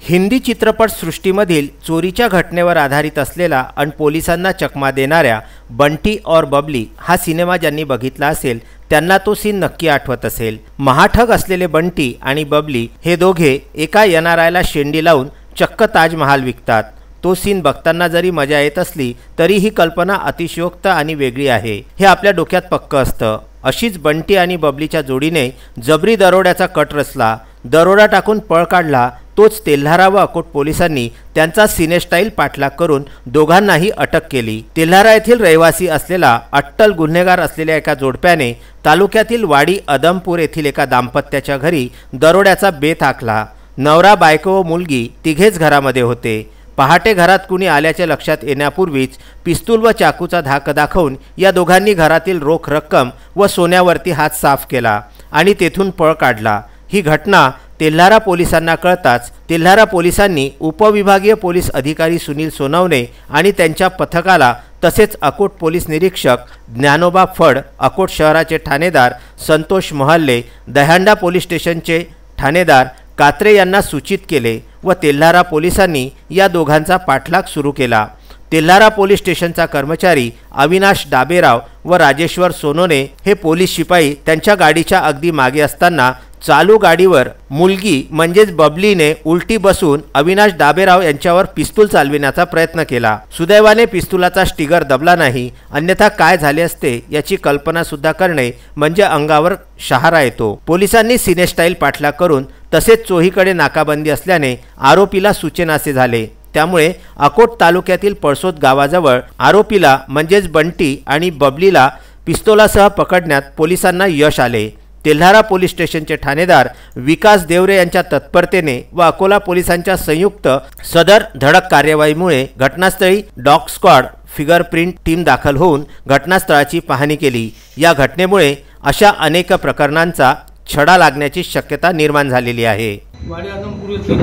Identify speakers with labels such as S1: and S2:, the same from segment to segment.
S1: हिंदी चित्रपट सृष्टीमधील चोरीच्या घटनेवर आधारित असलेला आणि पोलिसांना चकमा देणाऱ्या बंटी और बबली हा सिनेमा ज्यांनी बघितला असेल त्यांना तो सीन नक्की आठवत असेल। महाठग असलेले बंटी आणि बबली हे दोघे एका एनआरआयला शेंडी लावून चक्क ताजमहाल विकतात। तो सीन बघताना जरी मजा येत असली तरी ही कल्पना अतिशयोक्त आणि वेगळी आहे हे आपल्या डोक्यात पक्क असतं। अशीच बंटी आणि बबलीच्या जोडीने जबरी दरोड्याचा कट रचला, दरोडा टाकून पळ काढला। तोच तेल्हारा व अकोट पोलिसांनी त्यांचा सिनेस्टाईल पाठलाग करून दोघांनाही अटक केली। तेल्हारा येथील रहिवासी असलेला अट्टल गुन्हेगार असलेल्या एका जोडप्याने तालुक्यातील वाडी अदमपूर येथील एका दाम्पत्याच्या घरी दरोड्याचा बेत आखला। नवरा बायको व मुलगी तिघेच घरामध्ये होते। पहाटे घरात कुणी आल्याचे लक्षात येण्यापूर्वीच पिस्तूल व चाकूचा धाक दाखवून या दोघांनी घरातील रोख रक्कम व सोन्यावरती हात साफ केला आणि तेथून पळ काढला। ही घटना तेल्हारा पोलिसांना कळताच तेल्हारा पोलिसांनी उपविभागीय पोलीस अधिकारी सुनील सोनवणे आणि त्यांच्या पथकाला तसेच अकोट पोलीस निरीक्षक ज्ञानोबा फड, अकोट शहराचे ठाणेदार संतोष महल्ले, दह्यांडा पोलीस स्टेशनचे ठाणेदार कात्रे यांना सूचित केले व तेल्हारा पोलिसांनी या दोघांचा पाठलाग सुरू केला। तेल्हारा पोलीस स्टेशनचा कर्मचारी अविनाश डाबेराव व राजेश्वर सोनोने हे पोलीस शिपाई त्यांच्या गाडीच्या अगदी मागे असताना चालू गाडीवर मुलगी म्हणजेच बबलीने उलटी बसून अविनाश डाबेराव यांच्यावर पिस्तूल चालविण्याचा प्रयत्न केला। सुदैवाने पिस्तुलाचा स्टिगर दबला नाही, अन्यथा काय झाले असते याची कल्पना सुद्धा करणे म्हणजे अंगावर शहारा येतो। पोलिसांनी सिनेस्टाईल पाठलाग करून तसेच चोहीकडे नाकाबंदी असल्याने आरोपीला सूचनासे झाले। त्यामुळे अकोट तालुक्यातील पळसोद गावाजवळ आरोपीला म्हणजेच बंटी आणि बबलीला पिस्तोलासह पकडण्यात पोलिसांना यश आले। तेल्हारा पोलीस स्टेशनचे ठाणेदार विकास देवरे यांच्या तत्परतेने व अकोला पोलिसांच्या संयुक्त सदर धडक कार्यवाहीमुळे घटनास्थळी डॉग स्क्वॉड फिंगरप्रिंट टीम दाखल होऊन घटनास्थळाची पाहणी केली। या घटनेमुळे अशा अनेक प्रकरणांचा छडा लागण्याची शक्यता निर्माण झालेली आहे।
S2: वाडी आदमपूर येथील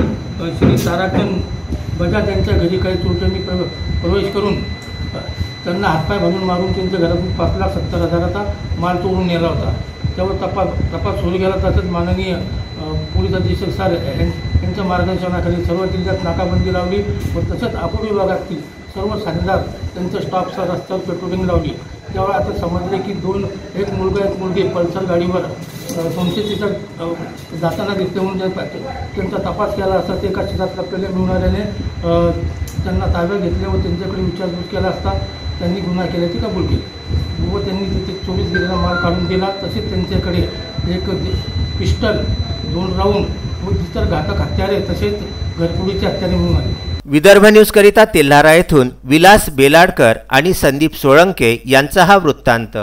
S2: श्री ताराचंद बजाज यांच्या घरी काही चोरट्यांनी प्रवेश करून त्यांना हातपाय भरून मारून त्यांच्या घरातून 5,70,000चा माल चोरून नेला होता। त्यावर तपास सुरू केला। तसंच माननीय पोलीस अधीक्षक सर यांच्या मार्गदर्शनाखाली सर्व जिल्ह्यात नाकाबंदी लावली व तसंच अकोट विभागातील सर्व ठाणेदार त्यांच्या स्टाफसह रस्त्यावर पेट्रोलिंग लावली। त्यावेळी आता समजले की एक मुलगा एक मुलगी पल्सर गाडीवर संशयित जाताना दिसले म्हणून त्यांचा तपास केला असता ते एका शेतात लपलेले मिळणाऱ्याने त्यांना ताब्यात घेतले व त्यांच्याकडे विचारपूस केला असता त्यांनी गुन्हा केल्याची कबूल केली व त्यांनी तिथे 24 गेलेला माल काढून दिला। तसेच त्यांच्याकडे एक पिस्टल, 2 राऊंड व इतर घातक हत्यारे तसेच घरफोडीची हत्यारे मिळून आली।
S1: विदर्भ न्यूज करिता तेल्हारा येथून विलास बेलाडकर आणि संदीप सोळंके यांचा हा वृत्तांत।